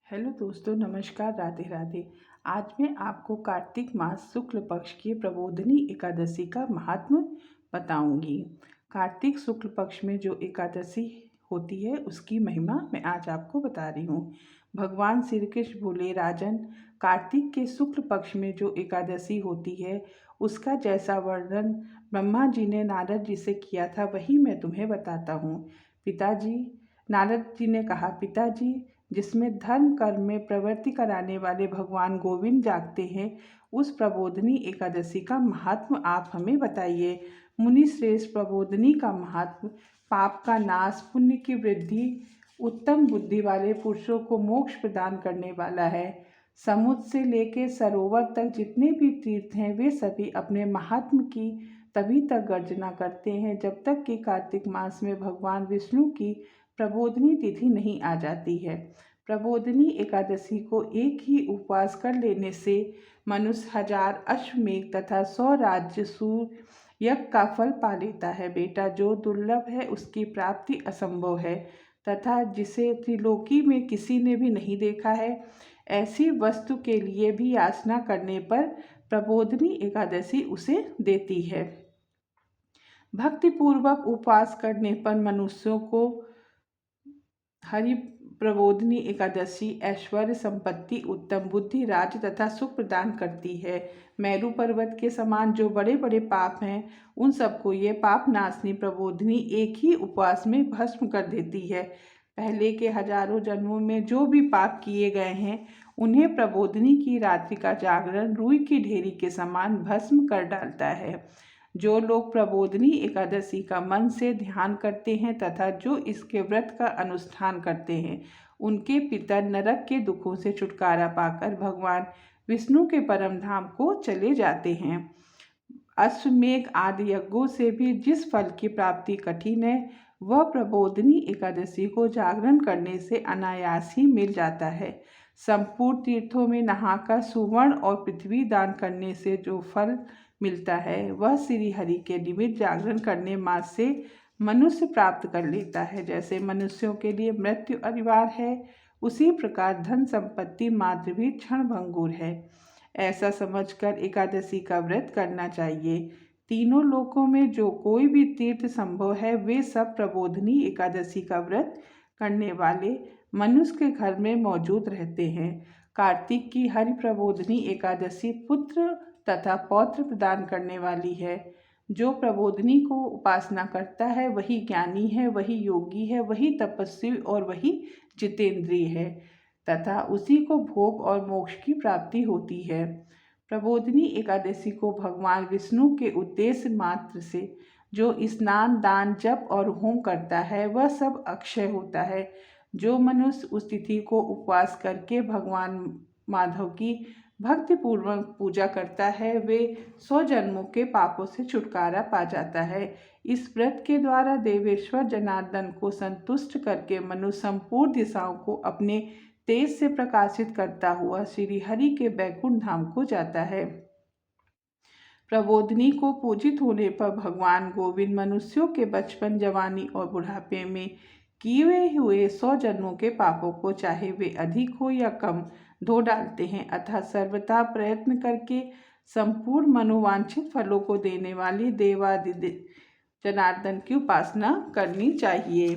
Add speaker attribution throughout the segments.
Speaker 1: Hello दोस्तों, नमस्कार, राधे राधे। आज मैं आपको कार्तिक मास शुक्ल पक्ष की प्रबोधिनी एकादशी का महात्म बताऊंगी। कार्तिक शुक्ल पक्ष में जो एकादशी होती है उसकी महिमा मैं आज आपको बता रही हूँ। भगवान श्री कृष्ण बोले, राजन, कार्तिक के शुक्ल पक्ष में जो एकादशी होती है उसका जैसा वर्णन ब्रह्मा जी ने नारद जी से किया था वही मैं तुम्हें बताता हूँ। पिताजी, नारद जी ने कहा, पिताजी, जिसमें धर्म कर्म में प्रवृत्ति कराने वाले भगवान गोविंद जागते हैं, उस प्रबोधिनी एकादशी का महात्म आप हमें बताइए। मुनि श्रेष्ठ, प्रबोधिनी का महात्म पाप का नाश, पुण्य की वृद्धि, उत्तम बुद्धि वाले पुरुषों को मोक्ष प्रदान करने वाला है। समुद्र से लेकर सरोवर तक जितने भी तीर्थ हैं वे सभी अपने महात्म की तभी तक गर्जना करते हैं जब तक कि कार्तिक मास में भगवान विष्णु की प्रबोधिनी तिथि नहीं आ जाती है। प्रबोधिनी एकादशी को एक ही उपवास कर लेने से मनुष्य 1000 अश्वमेघ तथा 100 राज्य सूर्य यज्ञ का फल पा लेता है। बेटा, जो दुर्लभ है उसकी प्राप्ति असंभव है तथा जिसे त्रिलोकी में किसी ने भी नहीं देखा है, ऐसी वस्तु के लिए भी याचना करने पर प्रबोधिनी एकादशी उसे देती है। भक्तिपूर्वक उपवास करने पर मनुष्यों को हरि प्रबोधिनी एकादशी ऐश्वर्य, संपत्ति, उत्तम बुद्धि, राज तथा सुख प्रदान करती है। मेरु पर्वत के समान जो बड़े बड़े पाप हैं उन सबको ये पाप नाशनी प्रबोधिनी एक ही उपवास में भस्म कर देती है। पहले के हजारों जन्मों में जो भी पाप किए गए हैं उन्हें प्रबोधिनी की रात्रि का जागरण रुई की ढेरी के समान भस्म कर डालता है। जो लोग प्रबोधिनी एकादशी का मन से ध्यान करते हैं तथा जो इसके व्रत का अनुष्ठान करते हैं उनके पितर नरक के दुखों से छुटकारा पाकर भगवान विष्णु के परम धाम को चले जाते हैं। अश्वमेघ आदि यज्ञों से भी जिस फल की प्राप्ति कठिन है वह प्रबोधिनी एकादशी को जागरण करने से अनायास ही मिल जाता है। संपूर्ण तीर्थों में नहाकर सुवर्ण और पृथ्वी दान करने से जो फल मिलता है वह श्री हरि के निमित्त जागरण करने मात्र से मनुष्य प्राप्त कर लेता है। जैसे मनुष्यों के लिए मृत्यु अनिवार्य है, उसी प्रकार धन संपत्ति मात्र भी क्षण भंगुर है। ऐसा समझकर एकादशी का व्रत करना चाहिए। तीनों लोकों में जो कोई भी तीर्थ संभव है वे सब प्रबोधिनी एकादशी का व्रत करने वाले मनुष्य के घर में मौजूद रहते हैं। कार्तिक की हरि प्रबोधिनी एकादशी पुत्र तथा पौत्र प्रदान करने वाली है। जो प्रबोधिनी को उपासना करता है वही ज्ञानी है, वही योगी है, वही तपस्वी और वही जितेंद्रिय है तथा उसी को भोग और मोक्ष की प्राप्ति होती है। प्रबोधिनी एकादशी को भगवान विष्णु के उद्देश्य मात्र से जो स्नान, दान, जप और होम करता है वह सब अक्षय होता है। जो मनुष्य उस तिथि को उपवास करके भगवान माधव की भक्तिपूर्वक पूजा करता है वे 100 जन्मों के पापों से छुटकारा पा जाता है। इस व्रत के द्वारा देवेश्वर जनार्दन को संतुष्ट करके मनुष्य संपूर्ण दिशाओं को अपने तेज से प्रकाशित करता हुआ श्री हरि के बैकुंठ धाम को जाता है। प्रबोधिनी को पूजित होने पर भगवान गोविंद मनुष्यों के बचपन, जवानी और बुढ़ापे में किए हुए 100 जन्मों के पापों को, चाहे वे अधिक हो या कम, धो डालते हैं। अतः सर्वथा प्रयत्न करके संपूर्ण मनोवांछित फलों को देने वाली देवादि जनार्दन की उपासना करनी चाहिए।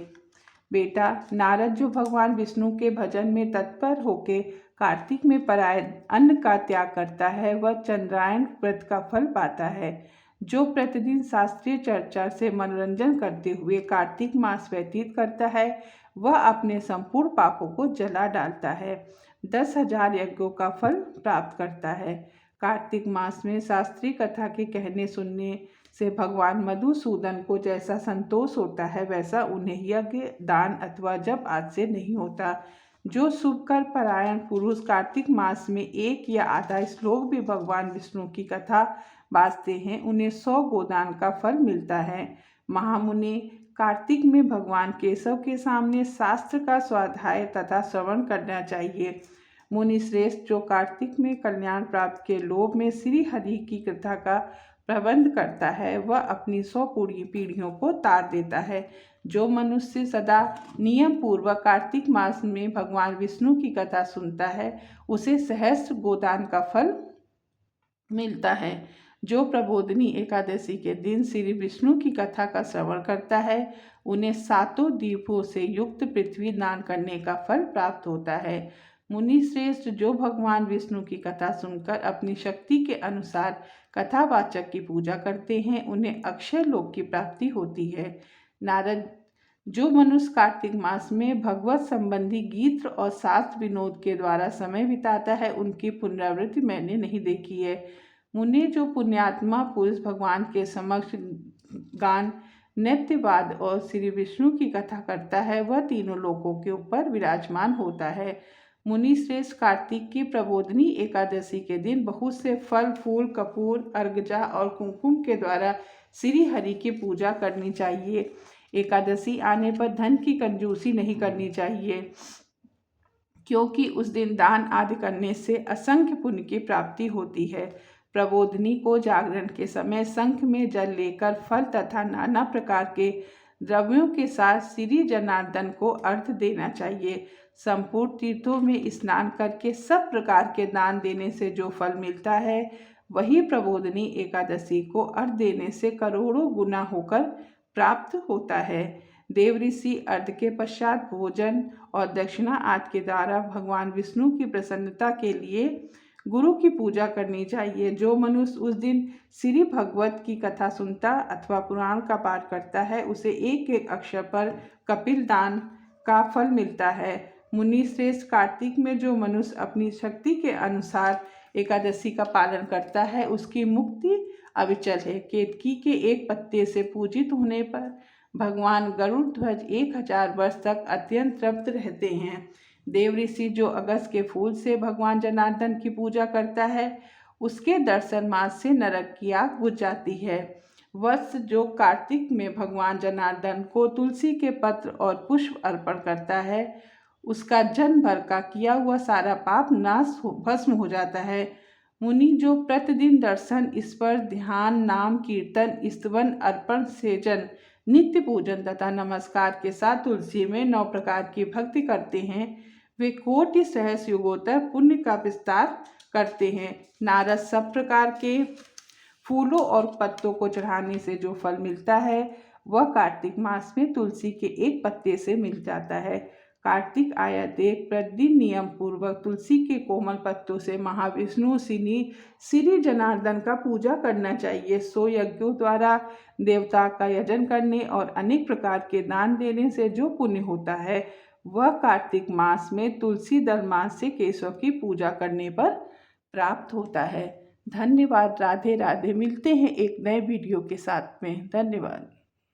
Speaker 1: बेटा, नारद जो भगवान विष्णु के भजन में तत्पर होके कार्तिक में पराय अन्न का त्याग करता है वह चंद्रायण व्रत का फल पाता है। जो प्रतिदिन शास्त्रीय चर्चा से मनोरंजन करते हुए कार्तिक मास व्यतीत करता है वह अपने संपूर्ण पापों को जला डालता है, 10,000 यज्ञों का फल प्राप्त करता है। कार्तिक मास में शास्त्रीय कथा के कहने सुनने से भगवान मधुसूदन को जैसा संतोष होता है वैसा उन्हें यज्ञ, दान अथवा जप आदि से नहीं होता। जो शुभ कर परायण पुरुष कार्तिक मास में एक या आधा श्लोक भी भगवान विष्णु की कथा बाजते हैं उन्हें 100 गोदान का फल मिलता है। महामुनि, कार्तिक में भगवान केशव के सामने शास्त्र का स्वाध्याय तथा श्रवण करना चाहिए। मुनि श्रेष्ठ, जो कार्तिक में कल्याण प्राप्त के लोभ में श्री हरि की कथा का प्रबंध करता है वह अपनी 100 पूरी पीढ़ियों को तार देता है। जो मनुष्य सदा नियम पूर्वक कार्तिक मास में भगवान विष्णु की कथा सुनता है उसे सहस्त्र गोदान का फल मिलता है। जो प्रबोधिनी एकादशी के दिन श्री विष्णु की कथा का श्रवण करता है उन्हें 7 दीपों से युक्त पृथ्वी दान करने का फल प्राप्त होता है। मुनि श्रेष्ठ जो भगवान विष्णु की कथा सुनकर अपनी शक्ति के अनुसार कथावाचक की पूजा करते हैं उन्हें अक्षय लोक की प्राप्ति होती है। नारद जो मनुष्य कार्तिक मास में भगवत संबंधी गीत और शास्त्र विनोद के द्वारा समय बिताता है उनकी पुनरावृत्ति मैंने नहीं देखी है। मुनि जो पुण्यात्मा पुरुष भगवान के समक्ष गान नृत्यवाद और श्री विष्णु की कथा करता है वह तीनों लोकों के ऊपर विराजमान होता है। मुनि श्रेष्ठ कार्तिक की प्रबोधिनी एकादशी के दिन बहुत से फल फूल कपूर अर्घजा और कुमकुम के द्वारा श्री हरि की पूजा करनी चाहिए। एकादशी आने पर धन की कंजूसी नहीं करनी चाहिए क्योंकि उस दिन दान आदि करने से असंख्य पुण्य की प्राप्ति होती है। प्रबोधिनी को जागरण के समय शंख में जल लेकर फल तथा नाना प्रकार के द्रव्यों के साथ श्री जनार्दन को अर्घ्य देना चाहिए। संपूर्ण तीर्थों में स्नान करके सब प्रकार के दान देने से जो फल मिलता है वही प्रबोधिनी एकादशी को अर्घ्य देने से करोड़ों गुना होकर प्राप्त होता है। देव ऋषि अर्घ्य के पश्चात भोजन और दक्षिणा आदि के द्वारा भगवान विष्णु की प्रसन्नता के लिए गुरु की पूजा करनी चाहिए। जो मनुष्य उस दिन श्री भगवत की कथा सुनता अथवा पुराण का पाठ करता है उसे एक एक अक्षर पर कपिल दान का फल मिलता है। मुनि श्रेष्ठ कार्तिक में जो मनुष्य अपनी शक्ति के अनुसार एकादशी का पालन करता है उसकी मुक्ति अविचल है। केतकी के एक पत्ते से पूजित होने पर भगवान गरुड़ ध्वज 1000 वर्ष तक अत्यंत तृप्त रहते हैं। देव ऋषि जो अगस्त के फूल से भगवान जनार्दन की पूजा करता है उसके दर्शन मात्र से नरक की आग बुझ जाती है। वत्स जो कार्तिक में भगवान जनार्दन को तुलसी के पत्र और पुष्प अर्पण करता है उसका जन्म भर का किया हुआ सारा पाप भस्म हो जाता है। मुनि जो प्रतिदिन दर्शन स्पर्श ध्यान नाम कीर्तन स्तवन अर्पण सेजन नित्य पूजन तथा नमस्कार के साथ तुलसी में 9 प्रकार की भक्ति करते हैं वे कोटि सहस्र युगों तक पुण्य का विस्तार करते हैं। नारद सब प्रकार के फूलों और पत्तों को चढ़ाने से जो फल मिलता है वह कार्तिक मास में तुलसी के एक पत्ते से मिल जाता है। कार्तिक आया देख प्रतिदिन नियम पूर्वक तुलसी के कोमल पत्तों से महाविष्णु श्री जनार्दन का पूजा करना चाहिए। सो यज्ञों द्वारा देवता का यजन करने और अनेक प्रकार के दान देने से जो पुण्य होता है वह कार्तिक मास में तुलसी दल मास से केशव की पूजा करने पर प्राप्त होता है। धन्यवाद। राधे राधे। मिलते हैं एक नए वीडियो के साथ में। धन्यवाद।